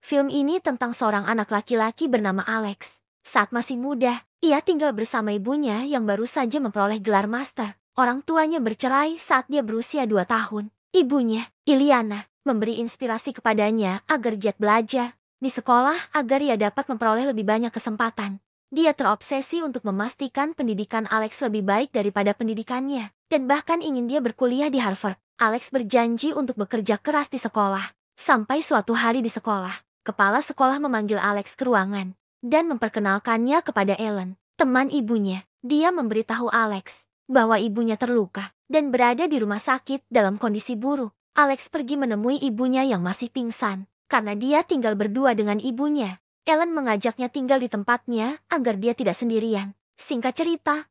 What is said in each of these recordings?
Film ini tentang seorang anak laki-laki bernama Alex. Saat masih muda, ia tinggal bersama ibunya yang baru saja memperoleh gelar master. Orang tuanya bercerai saat dia berusia 2 tahun. Ibunya, Iliana, memberi inspirasi kepadanya agar giat belajar di sekolah agar ia dapat memperoleh lebih banyak kesempatan. Dia terobsesi untuk memastikan pendidikan Alex lebih baik daripada pendidikannya, dan bahkan ingin dia berkuliah di Harvard. Alex berjanji untuk bekerja keras di sekolah. Sampai suatu hari di sekolah, kepala sekolah memanggil Alex ke ruangan dan memperkenalkannya kepada Ellen, teman ibunya. Dia memberitahu Alex bahwa ibunya terluka dan berada di rumah sakit dalam kondisi buruk. Alex pergi menemui ibunya yang masih pingsan karena dia tinggal berdua dengan ibunya. Ellen mengajaknya tinggal di tempatnya agar dia tidak sendirian. Singkat cerita,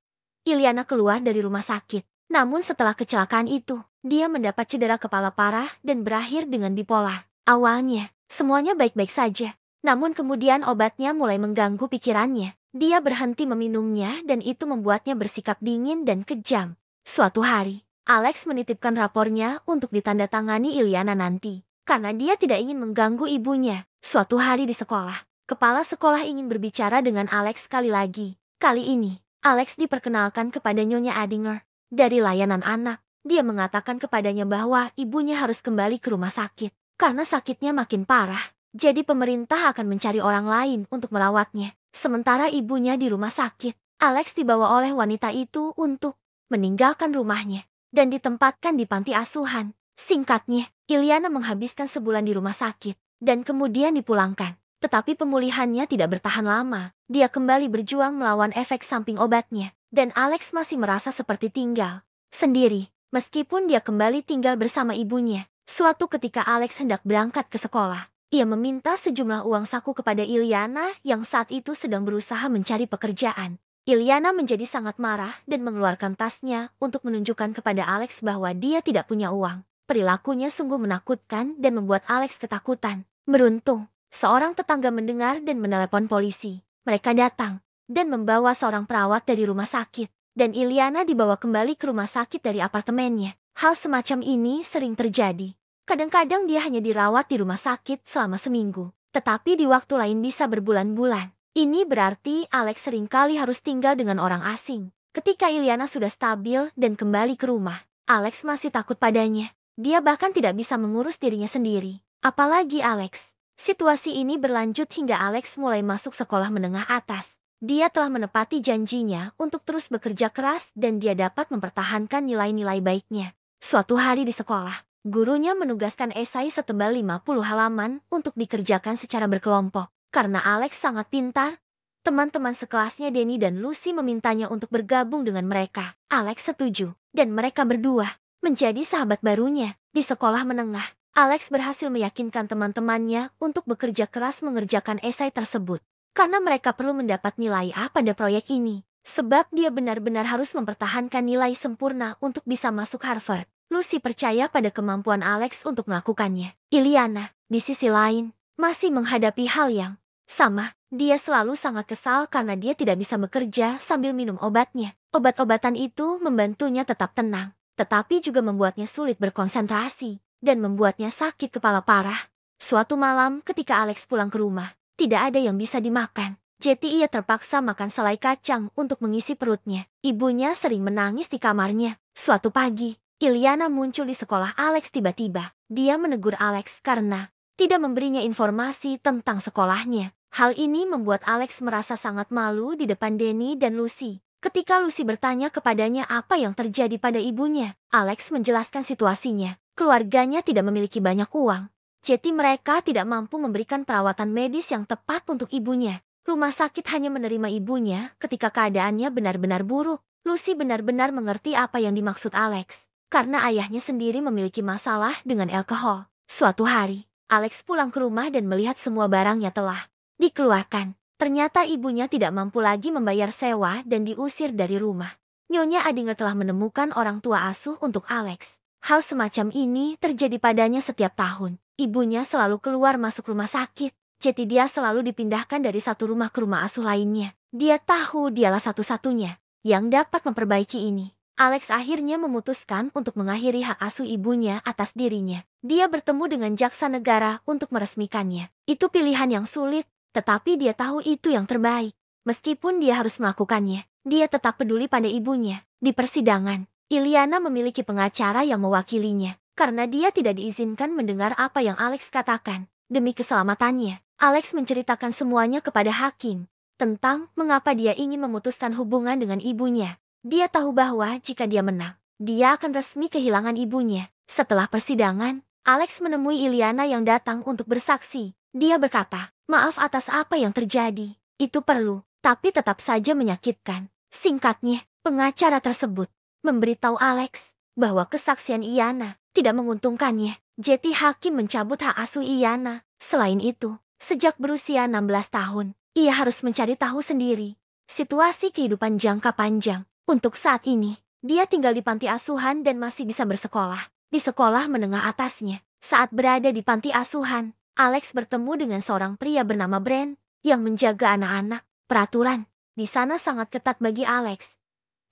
Iliana keluar dari rumah sakit. Namun setelah kecelakaan itu, dia mendapat cedera kepala parah dan berakhir dengan bipolar. Awalnya, semuanya baik-baik saja. Namun kemudian obatnya mulai mengganggu pikirannya. Dia berhenti meminumnya dan itu membuatnya bersikap dingin dan kejam. Suatu hari, Alex menitipkan rapornya untuk ditandatangani Iliana nanti. Karena dia tidak ingin mengganggu ibunya. Suatu hari di sekolah, kepala sekolah ingin berbicara dengan Alex sekali lagi. Kali ini, Alex diperkenalkan kepada Nyonya Adinger dari layanan anak. Dia mengatakan kepadanya bahwa ibunya harus kembali ke rumah sakit karena sakitnya makin parah. Jadi pemerintah akan mencari orang lain untuk merawatnya. Sementara ibunya di rumah sakit, Alex dibawa oleh wanita itu untuk meninggalkan rumahnya dan ditempatkan di panti asuhan. Singkatnya, Iliana menghabiskan sebulan di rumah sakit dan kemudian dipulangkan. Tetapi pemulihannya tidak bertahan lama. Dia kembali berjuang melawan efek samping obatnya dan Alex masih merasa seperti tinggal sendiri meskipun dia kembali tinggal bersama ibunya. Suatu ketika Alex hendak berangkat ke sekolah. Ia meminta sejumlah uang saku kepada Iliana yang saat itu sedang berusaha mencari pekerjaan. Iliana menjadi sangat marah dan mengeluarkan tasnya untuk menunjukkan kepada Alex bahwa dia tidak punya uang. Perilakunya sungguh menakutkan dan membuat Alex ketakutan. Beruntung, seorang tetangga mendengar dan menelepon polisi. Mereka datang dan membawa seorang perawat dari rumah sakit. Dan Iliana dibawa kembali ke rumah sakit dari apartemennya. Hal semacam ini sering terjadi. Kadang-kadang dia hanya dirawat di rumah sakit selama seminggu, tetapi di waktu lain bisa berbulan-bulan. Ini berarti Alex seringkali harus tinggal dengan orang asing. Ketika Iliana sudah stabil dan kembali ke rumah, Alex masih takut padanya. Dia bahkan tidak bisa mengurus dirinya sendiri. Apalagi Alex. Situasi ini berlanjut hingga Alex mulai masuk sekolah menengah atas. Dia telah menepati janjinya untuk terus bekerja keras dan dia dapat mempertahankan nilai-nilai baiknya. Suatu hari di sekolah, gurunya menugaskan esai setebal 50 halaman untuk dikerjakan secara berkelompok. Karena Alex sangat pintar, teman-teman sekelasnya Denny dan Lucy memintanya untuk bergabung dengan mereka. Alex setuju, dan mereka berdua menjadi sahabat barunya. Di sekolah menengah, Alex berhasil meyakinkan teman-temannya untuk bekerja keras mengerjakan esai tersebut. Karena mereka perlu mendapat nilai A pada proyek ini. Sebab dia benar-benar harus mempertahankan nilai sempurna untuk bisa masuk Harvard. Lucy percaya pada kemampuan Alex untuk melakukannya. Iliana, di sisi lain, masih menghadapi hal yang sama. Dia selalu sangat kesal karena dia tidak bisa bekerja sambil minum obatnya. Obat-obatan itu membantunya tetap tenang, tetapi juga membuatnya sulit berkonsentrasi dan membuatnya sakit kepala parah. Suatu malam ketika Alex pulang ke rumah, tidak ada yang bisa dimakan. Jadi ia terpaksa makan selai kacang untuk mengisi perutnya. Ibunya sering menangis di kamarnya. Suatu pagi, Iliana muncul di sekolah Alex tiba-tiba. Dia menegur Alex karena tidak memberinya informasi tentang sekolahnya. Hal ini membuat Alex merasa sangat malu di depan Denny dan Lucy. Ketika Lucy bertanya kepadanya apa yang terjadi pada ibunya, Alex menjelaskan situasinya. Keluarganya tidak memiliki banyak uang. Jadi mereka tidak mampu memberikan perawatan medis yang tepat untuk ibunya. Rumah sakit hanya menerima ibunya ketika keadaannya benar-benar buruk. Lucy benar-benar mengerti apa yang dimaksud Alex. Karena ayahnya sendiri memiliki masalah dengan alkohol. Suatu hari, Alex pulang ke rumah dan melihat semua barangnya telah dikeluarkan. Ternyata ibunya tidak mampu lagi membayar sewa dan diusir dari rumah. Nyonya Adinger telah menemukan orang tua asuh untuk Alex. Hal semacam ini terjadi padanya setiap tahun. Ibunya selalu keluar masuk rumah sakit. Jadi dia selalu dipindahkan dari satu rumah ke rumah asuh lainnya. Dia tahu dialah satu-satunya yang dapat memperbaiki ini. Alex akhirnya memutuskan untuk mengakhiri hak asuh ibunya atas dirinya. Dia bertemu dengan jaksa negara untuk meresmikannya. Itu pilihan yang sulit, tetapi dia tahu itu yang terbaik. Meskipun dia harus melakukannya, dia tetap peduli pada ibunya. Di persidangan, Iliana memiliki pengacara yang mewakilinya, karena dia tidak diizinkan mendengar apa yang Alex katakan. Demi keselamatannya, Alex menceritakan semuanya kepada hakim tentang mengapa dia ingin memutuskan hubungan dengan ibunya. Dia tahu bahwa jika dia menang, dia akan resmi kehilangan ibunya. Setelah persidangan, Alex menemui Iliana yang datang untuk bersaksi. Dia berkata, "Maaf atas apa yang terjadi. Itu perlu, tapi tetap saja menyakitkan." Singkatnya, pengacara tersebut memberitahu Alex bahwa kesaksian Iliana tidak menguntungkannya. Jadi hakim mencabut hak asuh Iliana. Selain itu, sejak berusia 16 tahun, ia harus mencari tahu sendiri situasi kehidupan jangka panjang. Untuk saat ini, dia tinggal di panti asuhan dan masih bisa bersekolah di sekolah menengah atasnya. Saat berada di panti asuhan, Alex bertemu dengan seorang pria bernama Brent yang menjaga anak-anak. Peraturan di sana sangat ketat bagi Alex,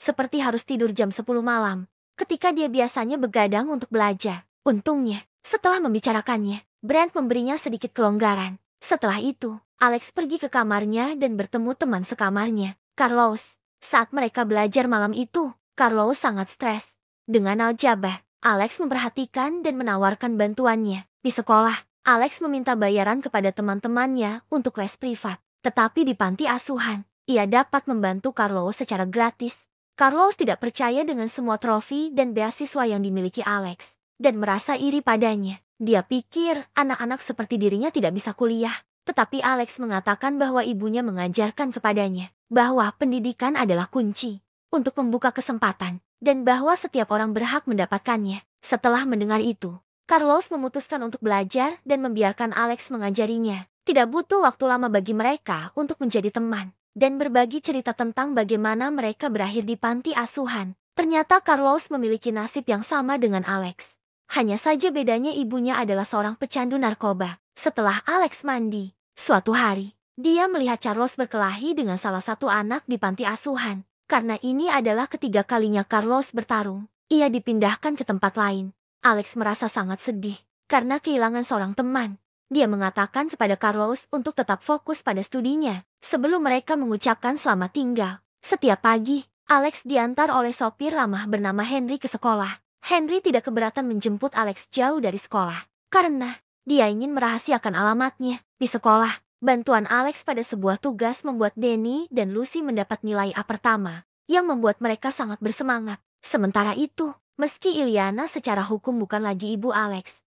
seperti harus tidur jam 10 malam ketika dia biasanya begadang untuk belajar. Untungnya, setelah membicarakannya, Brent memberinya sedikit kelonggaran. Setelah itu, Alex pergi ke kamarnya dan bertemu teman sekamarnya, Carlos. Saat mereka belajar malam itu, Carlos sangat stres. Dengan aljabar, Alex memperhatikan dan menawarkan bantuannya. Di sekolah, Alex meminta bayaran kepada teman-temannya untuk les privat. Tetapi di panti asuhan, ia dapat membantu Carlos secara gratis. Carlos tidak percaya dengan semua trofi dan beasiswa yang dimiliki Alex, dan merasa iri padanya. Dia pikir anak-anak seperti dirinya tidak bisa kuliah. Tetapi Alex mengatakan bahwa ibunya mengajarkan kepadanya bahwa pendidikan adalah kunci untuk membuka kesempatan, dan bahwa setiap orang berhak mendapatkannya. Setelah mendengar itu, Carlos memutuskan untuk belajar dan membiarkan Alex mengajarinya. Tidak butuh waktu lama bagi mereka untuk menjadi teman dan berbagi cerita tentang bagaimana mereka berakhir di panti asuhan. Ternyata Carlos memiliki nasib yang sama dengan Alex. Hanya saja bedanya ibunya adalah seorang pecandu narkoba. Setelah Alex mandi, suatu hari, dia melihat Carlos berkelahi dengan salah satu anak di panti asuhan. Karena ini adalah ketiga kalinya Carlos bertarung, ia dipindahkan ke tempat lain. Alex merasa sangat sedih karena kehilangan seorang teman. Dia mengatakan kepada Carlos untuk tetap fokus pada studinya sebelum mereka mengucapkan selamat tinggal. Setiap pagi, Alex diantar oleh sopir ramah bernama Henry ke sekolah. Henry tidak keberatan menjemput Alex jauh dari sekolah karena dia ingin merahasiakan alamatnya. Di sekolah, bantuan Alex pada sebuah tugas membuat Danny dan Lucy mendapat nilai A pertama, yang membuat mereka sangat bersemangat. Sementara itu, meski Iliana secara hukum bukan lagi ibu Alex,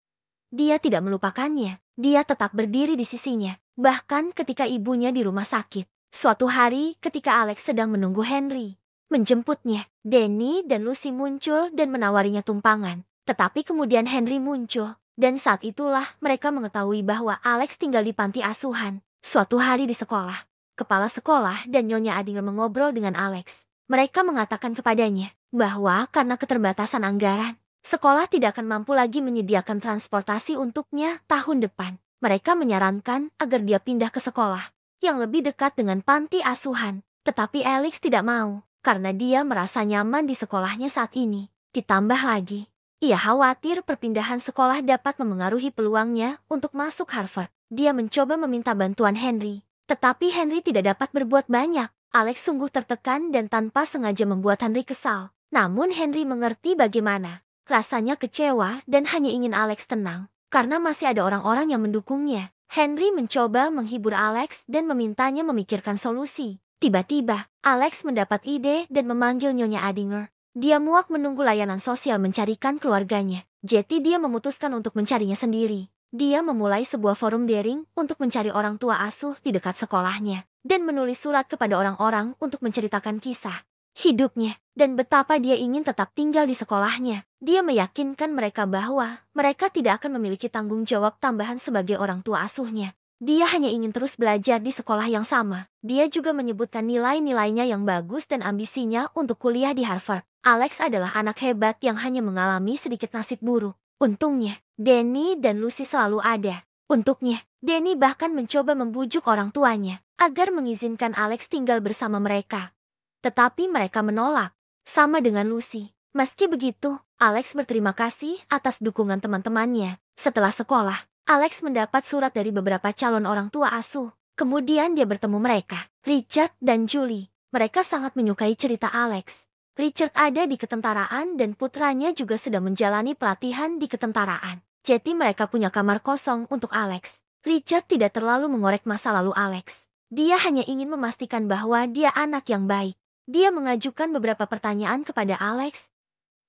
dia tidak melupakannya. Dia tetap berdiri di sisinya, bahkan ketika ibunya di rumah sakit. Suatu hari ketika Alex sedang menunggu Henry menjemputnya, Danny dan Lucy muncul dan menawarinya tumpangan. Tetapi kemudian Henry muncul, dan saat itulah mereka mengetahui bahwa Alex tinggal di panti asuhan. Suatu hari di sekolah, kepala sekolah dan Nyonya Adinger mengobrol dengan Alex. Mereka mengatakan kepadanya bahwa karena keterbatasan anggaran, sekolah tidak akan mampu lagi menyediakan transportasi untuknya tahun depan. Mereka menyarankan agar dia pindah ke sekolah yang lebih dekat dengan panti asuhan. Tetapi Alex tidak mau, karena dia merasa nyaman di sekolahnya saat ini. Ditambah lagi, ia khawatir perpindahan sekolah dapat memengaruhi peluangnya untuk masuk Harvard. Dia mencoba meminta bantuan Henry, tetapi Henry tidak dapat berbuat banyak. Alex sungguh tertekan dan tanpa sengaja membuat Henry kesal. Namun Henry mengerti bagaimana rasanya kecewa dan hanya ingin Alex tenang, karena masih ada orang-orang yang mendukungnya. Henry mencoba menghibur Alex dan memintanya memikirkan solusi. Tiba-tiba, Alex mendapat ide dan memanggil Nyonya Adinger. Dia muak menunggu layanan sosial mencarikan keluarganya. Jadi dia memutuskan untuk mencarinya sendiri. Dia memulai sebuah forum daring untuk mencari orang tua asuh di dekat sekolahnya, dan menulis surat kepada orang-orang untuk menceritakan kisah hidupnya, dan betapa dia ingin tetap tinggal di sekolahnya. Dia meyakinkan mereka bahwa mereka tidak akan memiliki tanggung jawab tambahan sebagai orang tua asuhnya. Dia hanya ingin terus belajar di sekolah yang sama. Dia juga menyebutkan nilai-nilainya yang bagus dan ambisinya untuk kuliah di Harvard. Alex adalah anak hebat yang hanya mengalami sedikit nasib buruk. Untungnya, Danny dan Lucy selalu ada untuknya. Danny bahkan mencoba membujuk orang tuanya agar mengizinkan Alex tinggal bersama mereka. Tetapi mereka menolak. Sama dengan Lucy. Meski begitu, Alex berterima kasih atas dukungan teman-temannya. Setelah sekolah, Alex mendapat surat dari beberapa calon orang tua asuh. Kemudian dia bertemu mereka, Richard dan Julie. Mereka sangat menyukai cerita Alex. Richard ada di ketentaraan dan putranya juga sedang menjalani pelatihan di ketentaraan. Jadi mereka punya kamar kosong untuk Alex. Richard tidak terlalu mengorek masa lalu Alex. Dia hanya ingin memastikan bahwa dia anak yang baik. Dia mengajukan beberapa pertanyaan kepada Alex,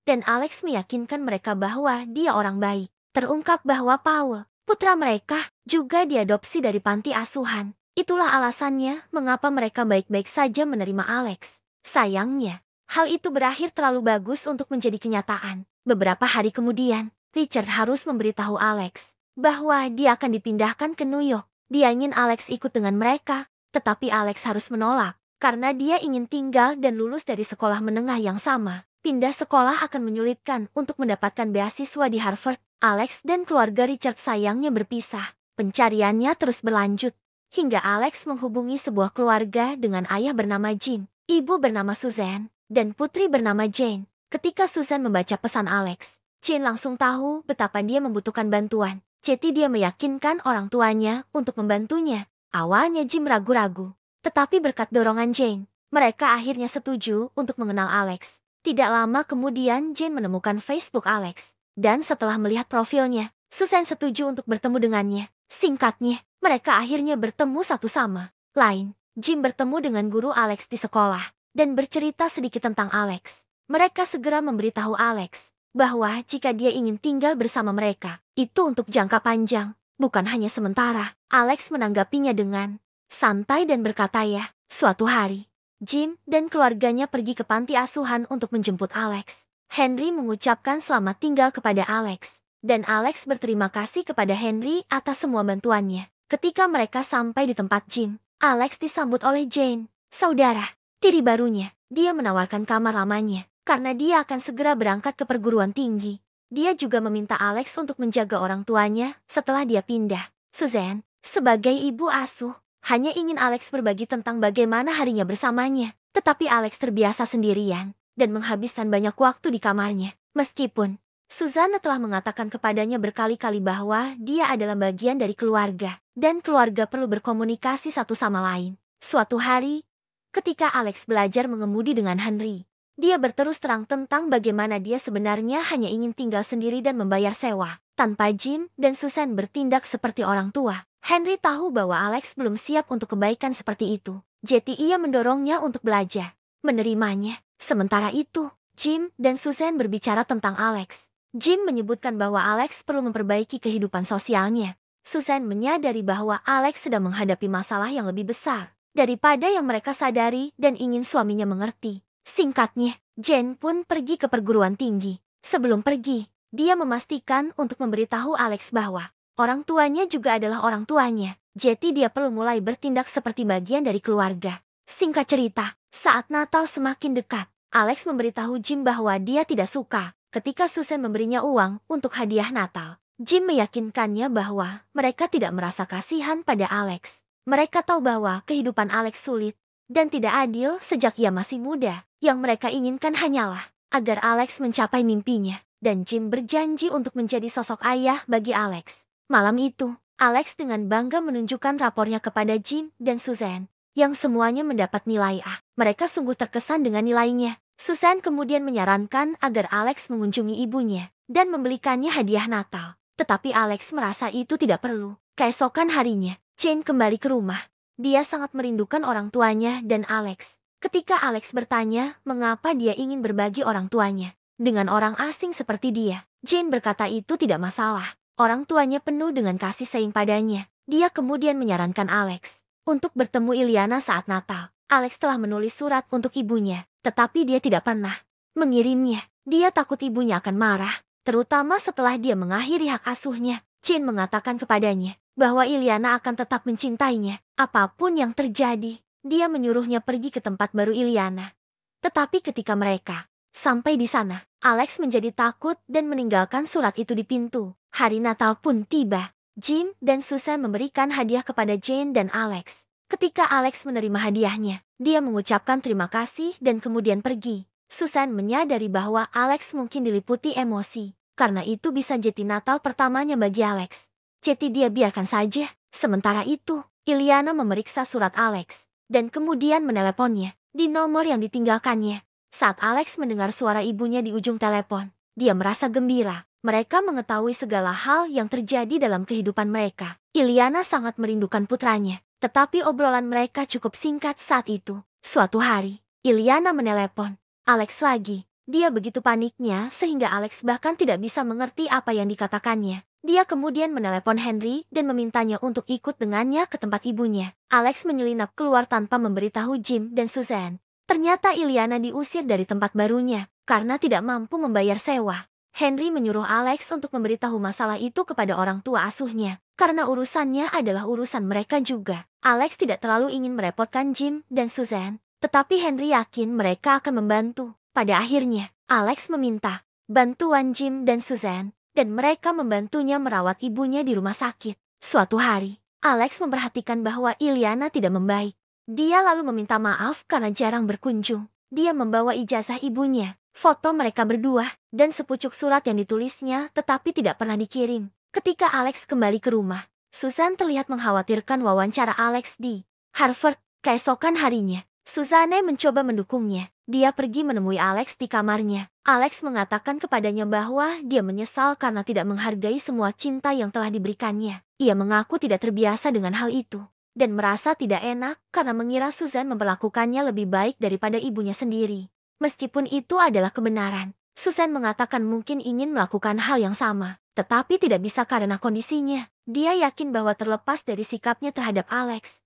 dan Alex meyakinkan mereka bahwa dia orang baik. Terungkap bahwa Paul, putra mereka, juga diadopsi dari panti asuhan. Itulah alasannya mengapa mereka baik-baik saja menerima Alex. Sayangnya, hal itu berakhir terlalu bagus untuk menjadi kenyataan. Beberapa hari kemudian, Richard harus memberitahu Alex bahwa dia akan dipindahkan ke New York. Dia ingin Alex ikut dengan mereka, tetapi Alex harus menolak karena dia ingin tinggal dan lulus dari sekolah menengah yang sama. Pindah sekolah akan menyulitkan untuk mendapatkan beasiswa di Harvard. Alex dan keluarga Richard sayangnya berpisah. Pencariannya terus berlanjut, hingga Alex menghubungi sebuah keluarga dengan ayah bernama Jim, ibu bernama Susan, dan putri bernama Jane. Ketika Susan membaca pesan Alex, Jane langsung tahu betapa dia membutuhkan bantuan. Jadi dia meyakinkan orang tuanya untuk membantunya. Awalnya Jim ragu-ragu, tetapi berkat dorongan Jane, mereka akhirnya setuju untuk mengenal Alex. Tidak lama kemudian Jane menemukan Facebook Alex, dan setelah melihat profilnya, Susan setuju untuk bertemu dengannya. Singkatnya, mereka akhirnya bertemu satu sama lain. Jim bertemu dengan guru Alex di sekolah, dan bercerita sedikit tentang Alex. Mereka segera memberitahu Alex bahwa jika dia ingin tinggal bersama mereka, itu untuk jangka panjang, bukan hanya sementara. Alex menanggapinya dengan santai dan berkata ya. Suatu hari, Jim dan keluarganya pergi ke panti asuhan untuk menjemput Alex. Henry mengucapkan selamat tinggal kepada Alex, dan Alex berterima kasih kepada Henry atas semua bantuannya. Ketika mereka sampai di tempat Jim, Alex disambut oleh Jane, saudara tiri barunya. Dia menawarkan kamar lamanya, karena dia akan segera berangkat ke perguruan tinggi. Dia juga meminta Alex untuk menjaga orang tuanya setelah dia pindah. Susan, sebagai ibu asuh, hanya ingin Alex berbagi tentang bagaimana harinya bersamanya. Tetapi Alex terbiasa sendirian dan menghabiskan banyak waktu di kamarnya. Meskipun Susan telah mengatakan kepadanya berkali-kali bahwa dia adalah bagian dari keluarga, dan keluarga perlu berkomunikasi satu sama lain. Suatu hari, ketika Alex belajar mengemudi dengan Henry, dia berterus terang tentang bagaimana dia sebenarnya hanya ingin tinggal sendiri dan membayar sewa. Tanpa Jim dan Susan bertindak seperti orang tua, Henry tahu bahwa Alex belum siap untuk kebaikan seperti itu. Jadi ia mendorongnya untuk belajar, menerimanya. Sementara itu, Jim dan Susan berbicara tentang Alex. Jim menyebutkan bahwa Alex perlu memperbaiki kehidupan sosialnya. Susan menyadari bahwa Alex sedang menghadapi masalah yang lebih besar daripada yang mereka sadari dan ingin suaminya mengerti. Singkatnya, Jane pun pergi ke perguruan tinggi. Sebelum pergi, dia memastikan untuk memberitahu Alex bahwa orang tuanya juga adalah orang tuanya. Jadi dia perlu mulai bertindak seperti bagian dari keluarga. Singkat cerita, saat Natal semakin dekat, Alex memberitahu Jim bahwa dia tidak suka ketika Susan memberinya uang untuk hadiah Natal. Jim meyakinkannya bahwa mereka tidak merasa kasihan pada Alex. Mereka tahu bahwa kehidupan Alex sulit dan tidak adil sejak ia masih muda. Yang mereka inginkan hanyalah agar Alex mencapai mimpinya, dan Jim berjanji untuk menjadi sosok ayah bagi Alex. Malam itu, Alex dengan bangga menunjukkan rapornya kepada Jim dan Susan, yang semuanya mendapat nilai A. Mereka sungguh terkesan dengan nilainya. Susan kemudian menyarankan agar Alex mengunjungi ibunya dan membelikannya hadiah Natal. Tetapi Alex merasa itu tidak perlu. Keesokan harinya, Jane kembali ke rumah. Dia sangat merindukan orang tuanya dan Alex. Ketika Alex bertanya mengapa dia ingin berbagi orang tuanya dengan orang asing seperti dia, Jane berkata itu tidak masalah. Orang tuanya penuh dengan kasih sayang padanya. Dia kemudian menyarankan Alex untuk bertemu Iliana saat Natal. Alex telah menulis surat untuk ibunya, tetapi dia tidak pernah mengirimnya. Dia takut ibunya akan marah, terutama setelah dia mengakhiri hak asuhnya. Jane mengatakan kepadanya bahwa Iliana akan tetap mencintainya, apapun yang terjadi. Dia menyuruhnya pergi ke tempat baru Iliana. Tetapi ketika mereka sampai di sana, Alex menjadi takut dan meninggalkan surat itu di pintu. Hari Natal pun tiba. Jim dan Susan memberikan hadiah kepada Jane dan Alex. Ketika Alex menerima hadiahnya, dia mengucapkan terima kasih dan kemudian pergi. Susan menyadari bahwa Alex mungkin diliputi emosi. Karena itu bisa jadi Natal pertamanya bagi Alex. Jadi dia biarkan saja. Sementara itu, Iliana memeriksa surat Alex. Dan kemudian meneleponnya di nomor yang ditinggalkannya. Saat Alex mendengar suara ibunya di ujung telepon, dia merasa gembira. Mereka mengetahui segala hal yang terjadi dalam kehidupan mereka. Iliana sangat merindukan putranya, tetapi obrolan mereka cukup singkat saat itu. Suatu hari, Iliana menelepon Alex lagi. Dia begitu paniknya sehingga Alex bahkan tidak bisa mengerti apa yang dikatakannya. Dia kemudian menelepon Henry dan memintanya untuk ikut dengannya ke tempat ibunya. Alex menyelinap keluar tanpa memberitahu Jim dan Susan. Ternyata Iliana diusir dari tempat barunya karena tidak mampu membayar sewa. Henry menyuruh Alex untuk memberitahu masalah itu kepada orang tua asuhnya, karena urusannya adalah urusan mereka juga. Alex tidak terlalu ingin merepotkan Jim dan Susan, tetapi Henry yakin mereka akan membantu. Pada akhirnya, Alex meminta bantuan Jim dan Susan, dan mereka membantunya merawat ibunya di rumah sakit. Suatu hari, Alex memperhatikan bahwa Iliana tidak membaik. Dia lalu meminta maaf karena jarang berkunjung. Dia membawa ijazah ibunya, foto mereka berdua, dan sepucuk surat yang ditulisnya tetapi tidak pernah dikirim. Ketika Alex kembali ke rumah, Susan terlihat mengkhawatirkan wawancara Alex di Harvard. Keesokan harinya, Susanne mencoba mendukungnya. Dia pergi menemui Alex di kamarnya. Alex mengatakan kepadanya bahwa dia menyesal karena tidak menghargai semua cinta yang telah diberikannya. Ia mengaku tidak terbiasa dengan hal itu, dan merasa tidak enak karena mengira Susan memperlakukannya lebih baik daripada ibunya sendiri. Meskipun itu adalah kebenaran, Susan mengatakan mungkin ingin melakukan hal yang sama, tetapi tidak bisa karena kondisinya. Dia yakin bahwa terlepas dari sikapnya terhadap Alex,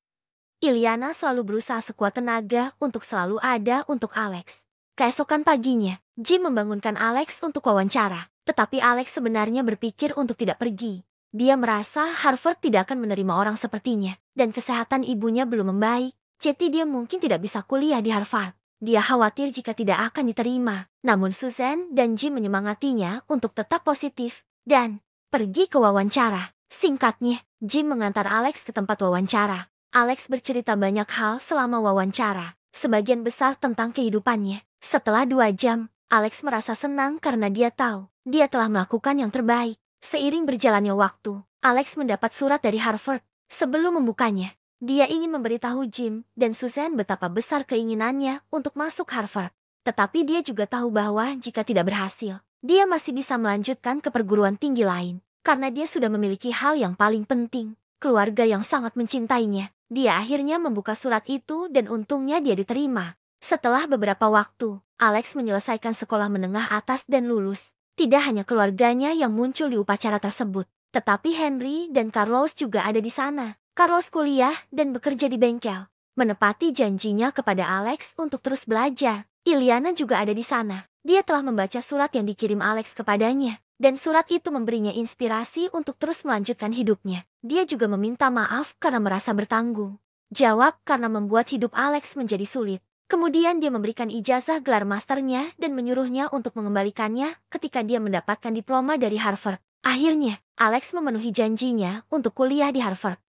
Iliana selalu berusaha sekuat tenaga untuk selalu ada untuk Alex. Keesokan paginya, Jim membangunkan Alex untuk wawancara, tetapi Alex sebenarnya berpikir untuk tidak pergi. Dia merasa Harvard tidak akan menerima orang sepertinya, dan kesehatan ibunya belum membaik, jadi dia mungkin tidak bisa kuliah di Harvard. Dia khawatir jika tidak akan diterima, namun Susan dan Jim menyemangatinya untuk tetap positif dan pergi ke wawancara. Singkatnya, Jim mengantar Alex ke tempat wawancara. Alex bercerita banyak hal selama wawancara, sebagian besar tentang kehidupannya. Setelah 2 jam, Alex merasa senang karena dia tahu dia telah melakukan yang terbaik. Seiring berjalannya waktu, Alex mendapat surat dari Harvard. Sebelum membukanya, dia ingin memberitahu Jim dan Susan betapa besar keinginannya untuk masuk Harvard. Tetapi dia juga tahu bahwa jika tidak berhasil, dia masih bisa melanjutkan ke perguruan tinggi lain, karena dia sudah memiliki hal yang paling penting, keluarga yang sangat mencintainya. Dia akhirnya membuka surat itu dan untungnya dia diterima. Setelah beberapa waktu, Alex menyelesaikan sekolah menengah atas dan lulus. Tidak hanya keluarganya yang muncul di upacara tersebut, tetapi Henry dan Carlos juga ada di sana. Carlos kuliah dan bekerja di bengkel, menepati janjinya kepada Alex untuk terus belajar. Iliana juga ada di sana. Dia telah membaca surat yang dikirim Alex kepadanya, dan surat itu memberinya inspirasi untuk terus melanjutkan hidupnya. Dia juga meminta maaf karena merasa bertanggung jawab karena membuat hidup Alex menjadi sulit. Kemudian dia memberikan ijazah gelar masternya dan menyuruhnya untuk mengembalikannya ketika dia mendapatkan diploma dari Harvard. Akhirnya, Alex memenuhi janjinya untuk kuliah di Harvard.